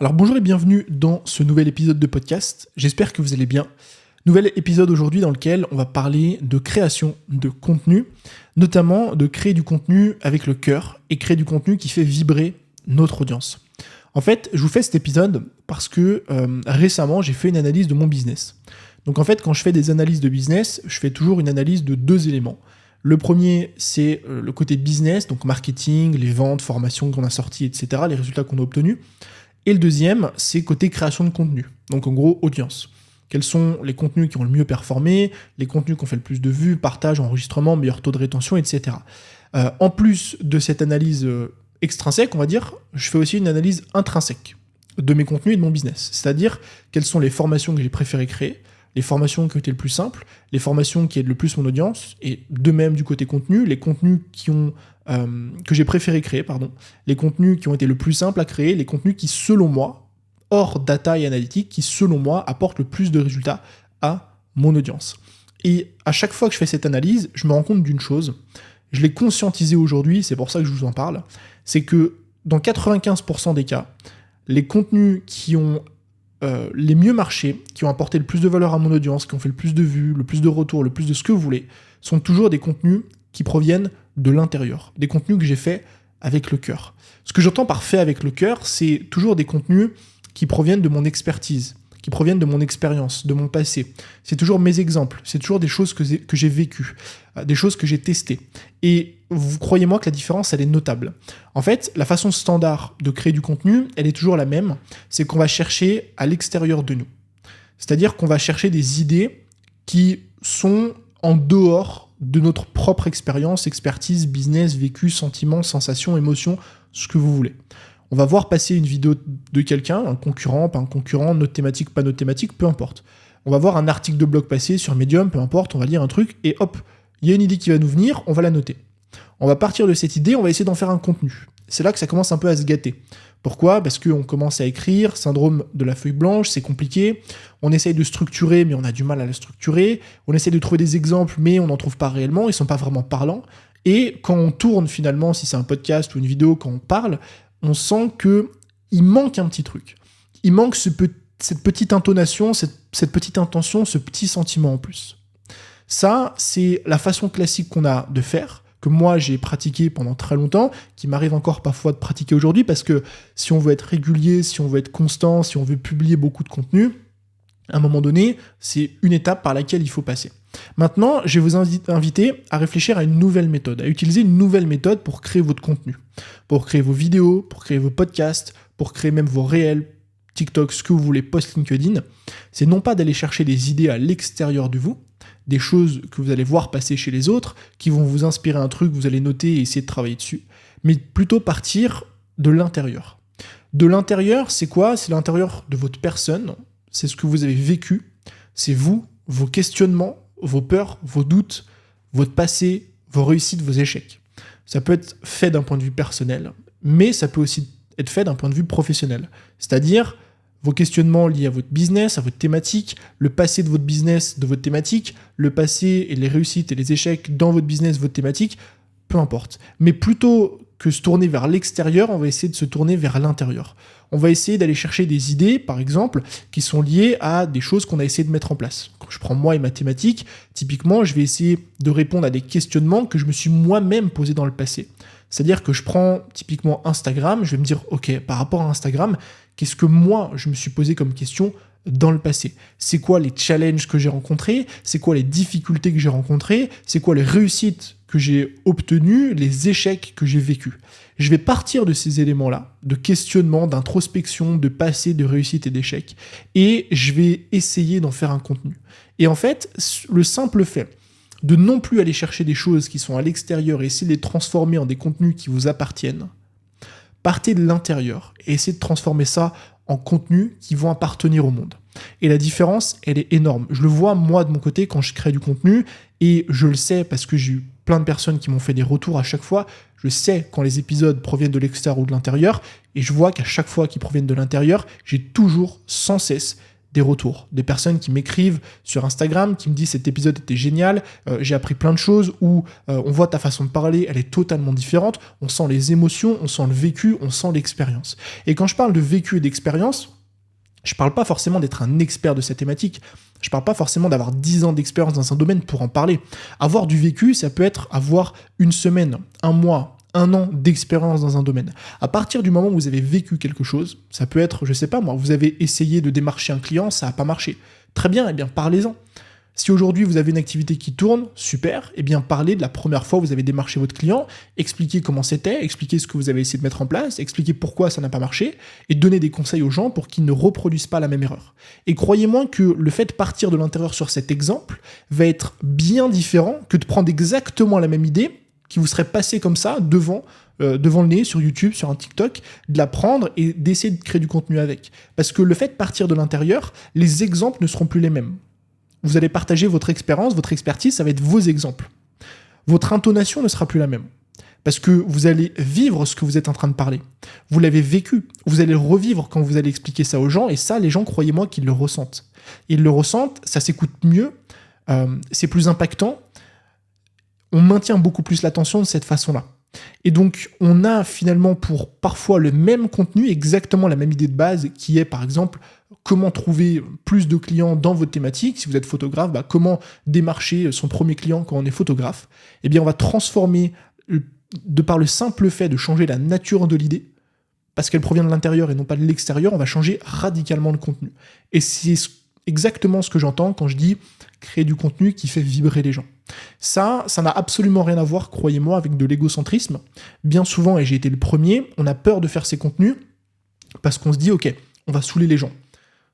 Alors bonjour et bienvenue dans ce nouvel épisode de podcast, j'espère que vous allez bien. Nouvel épisode aujourd'hui dans lequel on va parler de création de contenu, notamment de créer du contenu avec le cœur et créer du contenu qui fait vibrer notre audience. En fait, je vous fais cet épisode parce que récemment j'ai fait une analyse de mon business. Donc en fait, quand je fais des analyses de business, je fais toujours une analyse de deux éléments. Le premier, c'est le côté business, donc marketing, les ventes, formations qu'on a sorties, etc., les résultats qu'on a obtenus. Et le deuxième, c'est côté création de contenu, donc en gros audience. Quels sont les contenus qui ont le mieux performé, les contenus qui ont fait le plus de vues, partage, enregistrement, meilleur taux de rétention, etc. En plus de cette analyse extrinsèque, on va dire, je fais aussi une analyse intrinsèque de mes contenus et de mon business. C'est-à-dire quelles sont les formations que j'ai préféré créer, les formations qui ont été le plus simples, les formations qui aident le plus mon audience, et de même du côté contenu, les contenus que j'ai préféré créer, les contenus qui ont été le plus simples à créer, les contenus qui, selon moi, hors data et analytique, qui, selon moi, apportent le plus de résultats à mon audience. Et à chaque fois que je fais cette analyse, je me rends compte d'une chose, je l'ai conscientisé aujourd'hui, c'est pour ça que je vous en parle, c'est que dans 95% des cas, les contenus qui ont les mieux marchés, qui ont apporté le plus de valeur à mon audience, qui ont fait le plus de vues, le plus de retours, le plus de ce que vous voulez, sont toujours des contenus qui proviennent de l'intérieur, des contenus que j'ai faits avec le cœur. Ce que j'entends par fait avec le cœur, c'est toujours des contenus qui proviennent de mon expertise, qui proviennent de mon expérience, de mon passé. C'est toujours mes exemples, c'est toujours des choses que j'ai vécues, des choses que j'ai testées. Et vous croyez-moi que la différence, elle est notable. En fait, la façon standard de créer du contenu, elle est toujours la même, c'est qu'on va chercher à l'extérieur de nous. C'est-à-dire qu'on va chercher des idées qui sont en dehors de notre propre expérience, expertise, business, vécu, sentiments, sensations, émotions, ce que vous voulez. On va voir passer une vidéo de quelqu'un, un concurrent, pas un concurrent, notre thématique, pas notre thématique, peu importe. On va voir un article de blog passer sur Medium, peu importe, on va lire un truc, et hop, il y a une idée qui va nous venir, on va la noter. On va partir de cette idée, on va essayer d'en faire un contenu. C'est là que ça commence un peu à se gâter. Pourquoi ? Parce qu'on commence à écrire, syndrome de la feuille blanche, c'est compliqué. On essaye de structurer, mais on a du mal à la structurer. On essaye de trouver des exemples, mais on n'en trouve pas réellement, ils ne sont pas vraiment parlants. Et quand on tourne finalement, si c'est un podcast ou une vidéo, quand on parle, on sent qu'il manque un petit truc. Il manque cette petite intonation, cette petite intention, ce petit sentiment en plus. Ça, c'est la façon classique qu'on a de faire, que moi j'ai pratiqué pendant très longtemps, qui m'arrive encore parfois de pratiquer aujourd'hui, parce que si on veut être régulier, si on veut être constant, si on veut publier beaucoup de contenu, à un moment donné, c'est une étape par laquelle il faut passer. Maintenant, je vais vous inviter à réfléchir à une nouvelle méthode, à utiliser une nouvelle méthode pour créer votre contenu, pour créer vos vidéos, pour créer vos podcasts, pour créer même vos réels, TikTok, ce que vous voulez, post LinkedIn. C'est non pas d'aller chercher des idées à l'extérieur de vous, des choses que vous allez voir passer chez les autres, qui vont vous inspirer un truc, vous allez noter et essayer de travailler dessus, mais plutôt partir de l'intérieur. De l'intérieur, c'est quoi ? C'est l'intérieur de votre personne, c'est ce que vous avez vécu, c'est vous, vos questionnements, vos peurs, vos doutes, votre passé, vos réussites, vos échecs. Ça peut être fait d'un point de vue personnel, mais ça peut aussi être fait d'un point de vue professionnel. C'est-à-dire vos questionnements liés à votre business, à votre thématique, le passé de votre business, de votre thématique, le passé et les réussites et les échecs dans votre business, votre thématique, peu importe. Mais plutôt que se tourner vers l'extérieur, on va essayer de se tourner vers l'intérieur. On va essayer d'aller chercher des idées, par exemple, qui sont liées à des choses qu'on a essayé de mettre en place. Quand je prends moi et ma thématique, typiquement, je vais essayer de répondre à des questionnements que je me suis moi-même posé dans le passé. C'est-à-dire que je prends typiquement Instagram, je vais me dire, ok, par rapport à Instagram, qu'est-ce que moi, je me suis posé comme question dans le passé ? C'est quoi les challenges que j'ai rencontrés ? C'est quoi les difficultés que j'ai rencontrées ? C'est quoi les réussites que j'ai obtenues, les échecs que j'ai vécus ? Je vais partir de ces éléments-là, de questionnement, d'introspection, de passé, de réussite et d'échecs, et je vais essayer d'en faire un contenu. Et en fait, le simple fait de non plus aller chercher des choses qui sont à l'extérieur et essayer de les transformer en des contenus qui vous appartiennent, partez de l'intérieur et essayez de transformer ça en contenus qui vont appartenir au monde. Et la différence, elle est énorme. Je le vois, moi, de mon côté, quand je crée du contenu, et je le sais parce que j'ai eu plein de personnes qui m'ont fait des retours à chaque fois. Je sais quand les épisodes proviennent de l'extérieur ou de l'intérieur, et je vois qu'à chaque fois qu'ils proviennent de l'intérieur, j'ai toujours, sans cesse, des retours, des personnes qui m'écrivent sur Instagram, qui me disent cet épisode était génial, j'ai appris plein de choses, ou on voit ta façon de parler, elle est totalement différente, on sent les émotions, on sent le vécu, on sent l'expérience. Et quand je parle de vécu et d'expérience, je parle pas forcément d'être un expert de cette thématique, je parle pas forcément d'avoir 10 ans d'expérience dans un domaine pour en parler. Avoir du vécu, ça peut être avoir une semaine, un mois, un an d'expérience dans un domaine. À partir du moment où vous avez vécu quelque chose, ça peut être, je sais pas moi, vous avez essayé de démarcher un client, ça n'a pas marché. Très bien, eh bien parlez-en. Si aujourd'hui vous avez une activité qui tourne, super, eh bien parlez de la première fois où vous avez démarché votre client, expliquez comment c'était, expliquez ce que vous avez essayé de mettre en place, expliquez pourquoi ça n'a pas marché, et donnez des conseils aux gens pour qu'ils ne reproduisent pas la même erreur. Et croyez-moi que le fait de partir de l'intérieur sur cet exemple va être bien différent que de prendre exactement la même idée qui vous serait passée comme ça devant le nez sur YouTube, sur un TikTok, de la prendre et d'essayer de créer du contenu avec. Parce que le fait de partir de l'intérieur, les exemples ne seront plus les mêmes. Vous allez partager votre expérience, votre expertise, ça va être vos exemples. Votre intonation ne sera plus la même. Parce que vous allez vivre ce que vous êtes en train de parler. Vous l'avez vécu. Vous allez le revivre quand vous allez expliquer ça aux gens. Et ça, les gens, croyez-moi qu'ils le ressentent. Ils le ressentent, ça s'écoute mieux, c'est plus impactant. On maintient beaucoup plus l'attention de cette façon-là. Et donc, on a finalement pour parfois le même contenu, exactement la même idée de base, qui est par exemple comment trouver plus de clients dans votre thématique. Si vous êtes photographe, comment démarcher son premier client quand on est photographe. Eh bien, on va transformer, de par le simple fait de changer la nature de l'idée, parce qu'elle provient de l'intérieur et non pas de l'extérieur, on va changer radicalement le contenu. Et c'est exactement ce que j'entends quand je dis créer du contenu qui fait vibrer les gens. Ça n'a absolument rien à voir, croyez-moi, avec de l'égocentrisme. Bien souvent, et j'ai été le premier, on a peur de faire ces contenus parce qu'on se dit, ok, on va saouler les gens.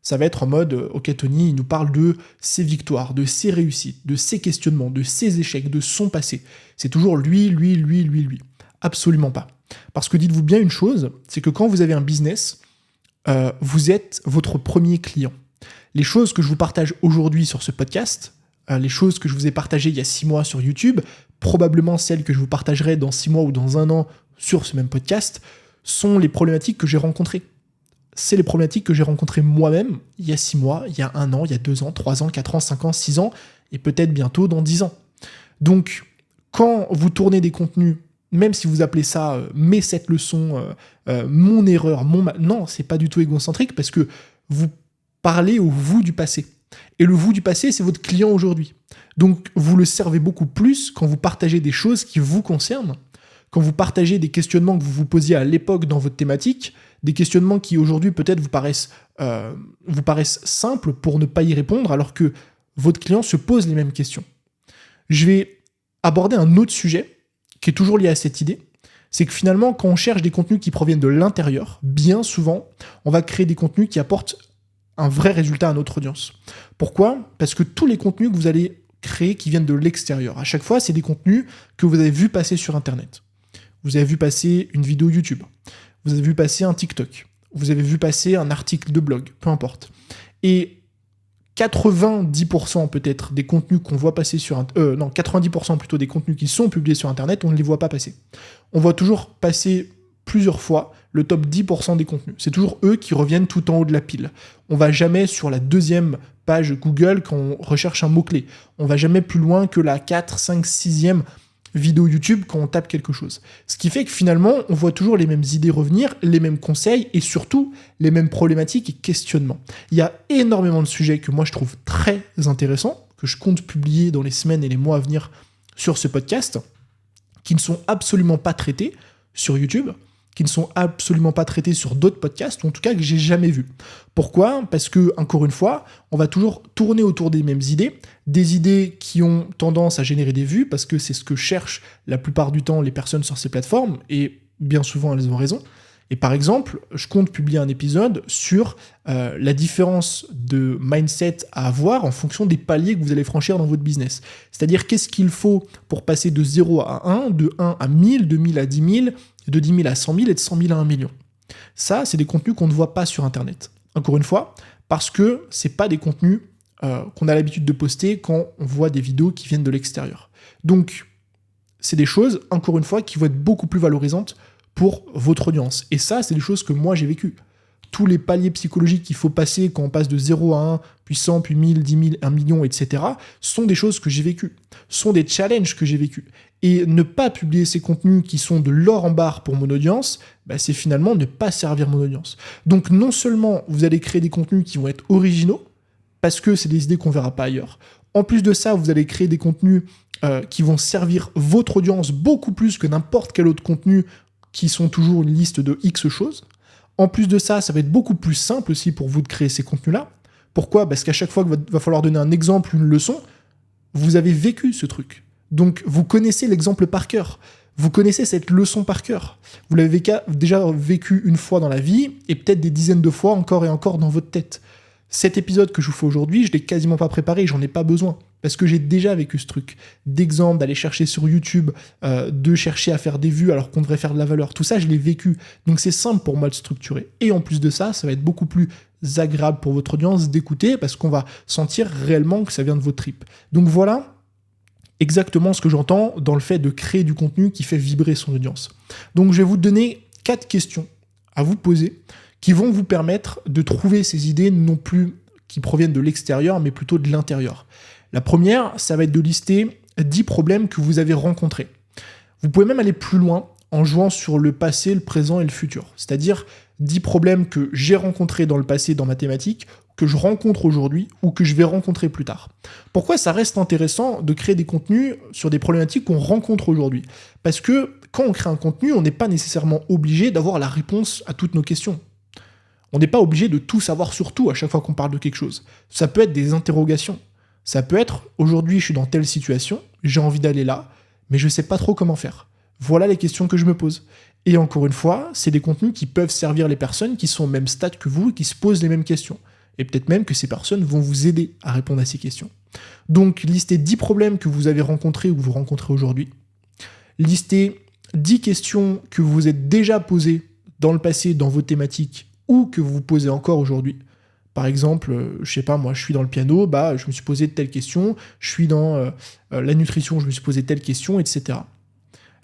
Ça va être en mode, ok Tony, il nous parle de ses victoires, de ses réussites, de ses questionnements, de ses échecs, de son passé. C'est toujours lui. Absolument pas. Parce que dites-vous bien une chose, c'est que quand vous avez un business, vous êtes votre premier client. Les choses que je vous partage aujourd'hui sur ce podcast, les choses que je vous ai partagées il y a 6 mois sur YouTube, probablement celles que je vous partagerai dans 6 mois ou dans 1 an sur ce même podcast, sont les problématiques que j'ai rencontrées. C'est les problématiques que j'ai rencontrées moi-même il y a 6 mois, il y a 1 an, il y a 2 ans, 3 ans, 4 ans, 5 ans, 6 ans, et peut-être bientôt dans 10 ans. Donc, quand vous tournez des contenus, même si vous appelez ça mes 7 leçons, mon erreur, non, c'est pas du tout égocentrique parce que vous parlez au vous du passé. Et le vous du passé, c'est votre client aujourd'hui. Donc, vous le servez beaucoup plus quand vous partagez des choses qui vous concernent, quand vous partagez des questionnements que vous vous posiez à l'époque dans votre thématique, des questionnements qui aujourd'hui peut-être vous paraissent simples pour ne pas y répondre, alors que votre client se pose les mêmes questions. Je vais aborder un autre sujet qui est toujours lié à cette idée, c'est que finalement, quand on cherche des contenus qui proviennent de l'intérieur, bien souvent, on va créer des contenus qui apportent un vrai résultat à notre audience. Pourquoi ? Parce que tous les contenus que vous allez créer qui viennent de l'extérieur, à chaque fois, c'est des contenus que vous avez vu passer sur Internet. Vous avez vu passer une vidéo YouTube, vous avez vu passer un TikTok, vous avez vu passer un article de blog, peu importe. Et 90% peut-être des contenus qu'on voit passer sur 90% plutôt des contenus qui sont publiés sur Internet, on ne les voit pas passer. On voit toujours passer plusieurs fois le top 10% des contenus. C'est toujours eux qui reviennent tout en haut de la pile. On va jamais sur la 2e page Google quand on recherche un mot-clé. On va jamais plus loin que la 4, 5, 6e vidéo YouTube quand on tape quelque chose. Ce qui fait que finalement, on voit toujours les mêmes idées revenir, les mêmes conseils et surtout les mêmes problématiques et questionnements. Il y a énormément de sujets que moi je trouve très intéressants, que je compte publier dans les semaines et les mois à venir sur ce podcast, qui ne sont absolument pas traités sur YouTube, qui ne sont absolument pas traités sur d'autres podcasts, ou en tout cas que j'ai jamais vus. Pourquoi ? Parce que, encore une fois, on va toujours tourner autour des mêmes idées, des idées qui ont tendance à générer des vues, parce que c'est ce que cherchent la plupart du temps les personnes sur ces plateformes, et bien souvent elles ont raison. Et par exemple, je compte publier un épisode sur la différence de mindset à avoir en fonction des paliers que vous allez franchir dans votre business. C'est-à-dire qu'est-ce qu'il faut pour passer de 0 à 1, de 1 à 1000, de 1000 à 10 000, de 10 000 à 100 000 et de 100 000 à 1 million. Ça, c'est des contenus qu'on ne voit pas sur Internet. Encore une fois, parce que c'est pas des contenus qu'on a l'habitude de poster quand on voit des vidéos qui viennent de l'extérieur. Donc, c'est des choses, encore une fois, qui vont être beaucoup plus valorisantes pour votre audience. Et ça, c'est des choses que moi, j'ai vécues. tous les paliers psychologiques qu'il faut passer quand on passe de 0 à 1, puis 100, puis 1000, 10 000, 1 million, etc., sont des choses que j'ai vécues, sont des challenges que j'ai vécus. Et ne pas publier ces contenus qui sont de l'or en barre pour mon audience, c'est finalement ne pas servir mon audience. Donc non seulement vous allez créer des contenus qui vont être originaux, parce que c'est des idées qu'on verra pas ailleurs. En plus de ça, vous allez créer des contenus qui vont servir votre audience beaucoup plus que n'importe quel autre contenu qui sont toujours une liste de X choses. En plus de ça, ça va être beaucoup plus simple aussi pour vous de créer ces contenus-là. Pourquoi ? Parce qu'à chaque fois qu'il va falloir donner un exemple, une leçon, vous avez vécu ce truc. Donc vous connaissez l'exemple par cœur. Vous connaissez cette leçon par cœur. Vous l'avez déjà vécu une fois dans la vie et peut-être des dizaines de fois encore et encore dans votre tête. Cet épisode que je vous fais aujourd'hui, je l'ai quasiment pas préparé, j'en ai pas besoin. Parce que j'ai déjà vécu ce truc. D'exemple, d'aller chercher sur YouTube, de chercher à faire des vues alors qu'on devrait faire de la valeur. Tout ça, je l'ai vécu. Donc c'est simple pour moi de structurer. Et en plus de ça, ça va être beaucoup plus agréable pour votre audience d'écouter parce qu'on va sentir réellement que ça vient de vos tripes. Donc voilà exactement ce que j'entends dans le fait de créer du contenu qui fait vibrer son audience. Donc je vais vous donner 4 questions à vous poser qui vont vous permettre de trouver ces idées non plus qui proviennent de l'extérieur, mais plutôt de l'intérieur. La première, ça va être de lister 10 problèmes que vous avez rencontrés. Vous pouvez même aller plus loin en jouant sur le passé, le présent et le futur. C'est-à-dire 10 problèmes que j'ai rencontrés dans le passé dans ma thématique, que je rencontre aujourd'hui ou que je vais rencontrer plus tard. Pourquoi ça reste intéressant de créer des contenus sur des problématiques qu'on rencontre aujourd'hui ? Parce que quand on crée un contenu, on n'est pas nécessairement obligé d'avoir la réponse à toutes nos questions. On n'est pas obligé de tout savoir sur tout à chaque fois qu'on parle de quelque chose. Ça peut être des interrogations. Ça peut être, aujourd'hui je suis dans telle situation, j'ai envie d'aller là, mais je ne sais pas trop comment faire. Voilà les questions que je me pose. Et encore une fois, c'est des contenus qui peuvent servir les personnes qui sont au même stade que vous et qui se posent les mêmes questions. Et peut-être même que ces personnes vont vous aider à répondre à ces questions. Donc, listez 10 problèmes que vous avez rencontrés ou que vous rencontrez aujourd'hui. Listez 10 questions que vous vous êtes déjà posées dans le passé, dans vos thématiques, ou que vous vous posez encore aujourd'hui. Par exemple, je sais pas, moi je suis dans le piano, je me suis posé telle question, je suis dans la nutrition, je me suis posé telle question, etc.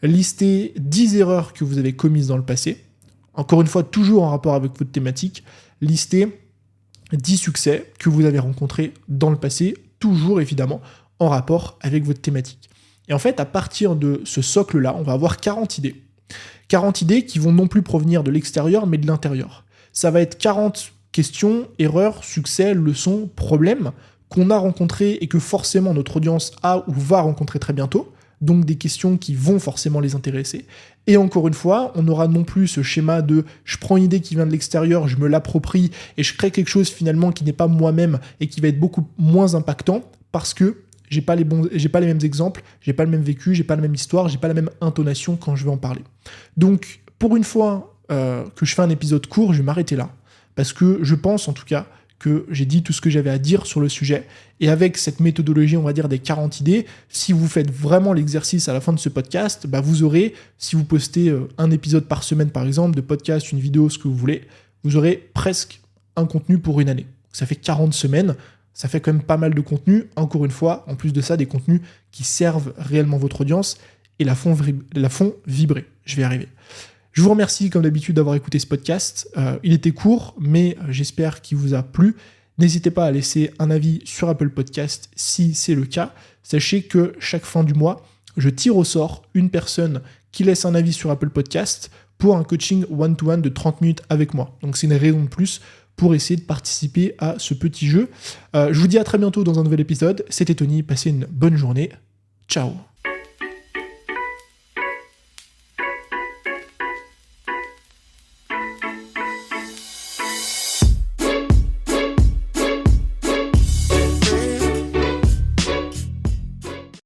Listez 10 erreurs que vous avez commises dans le passé. Encore une fois, toujours en rapport avec votre thématique. Listez 10 succès que vous avez rencontrés dans le passé, toujours évidemment en rapport avec votre thématique. Et en fait, à partir de ce socle-là, on va avoir 40 idées. 40 idées qui vont non plus provenir de l'extérieur, mais de l'intérieur. Ça va être 40 questions, erreurs, succès, leçons, problèmes qu'on a rencontrés et que forcément notre audience a ou va rencontrer très bientôt. Donc des questions qui vont forcément les intéresser. Et encore une fois, on n'aura non plus ce schéma de je prends une idée qui vient de l'extérieur, je me l'approprie et je crée quelque chose finalement qui n'est pas moi-même et qui va être beaucoup moins impactant parce que j'ai pas les mêmes exemples, j'ai pas le même vécu, j'ai pas la même histoire, j'ai pas la même intonation quand je vais en parler. Donc pour une fois que je fais un épisode court, je vais m'arrêter là parce que je pense en tout cas que j'ai dit tout ce que j'avais à dire sur le sujet. Et avec cette méthodologie, on va dire, des 40 idées, si vous faites vraiment l'exercice à la fin de ce podcast, vous aurez, si vous postez un épisode par semaine, par exemple, de podcast, une vidéo, ce que vous voulez, vous aurez presque un contenu pour une année. Ça fait 40 semaines, ça fait quand même pas mal de contenu. Encore une fois, en plus de ça, des contenus qui servent réellement votre audience et la font vibrer. Je vais y arriver. Je vous remercie comme d'habitude d'avoir écouté ce podcast. Il était court, mais j'espère qu'il vous a plu. N'hésitez pas à laisser un avis sur Apple Podcast si c'est le cas. Sachez que chaque fin du mois, je tire au sort une personne qui laisse un avis sur Apple Podcast pour un coaching one-to-one de 30 minutes avec moi. Donc c'est une raison de plus pour essayer de participer à ce petit jeu. Je vous dis à très bientôt dans un nouvel épisode. C'était Tony, passez une bonne journée. Ciao.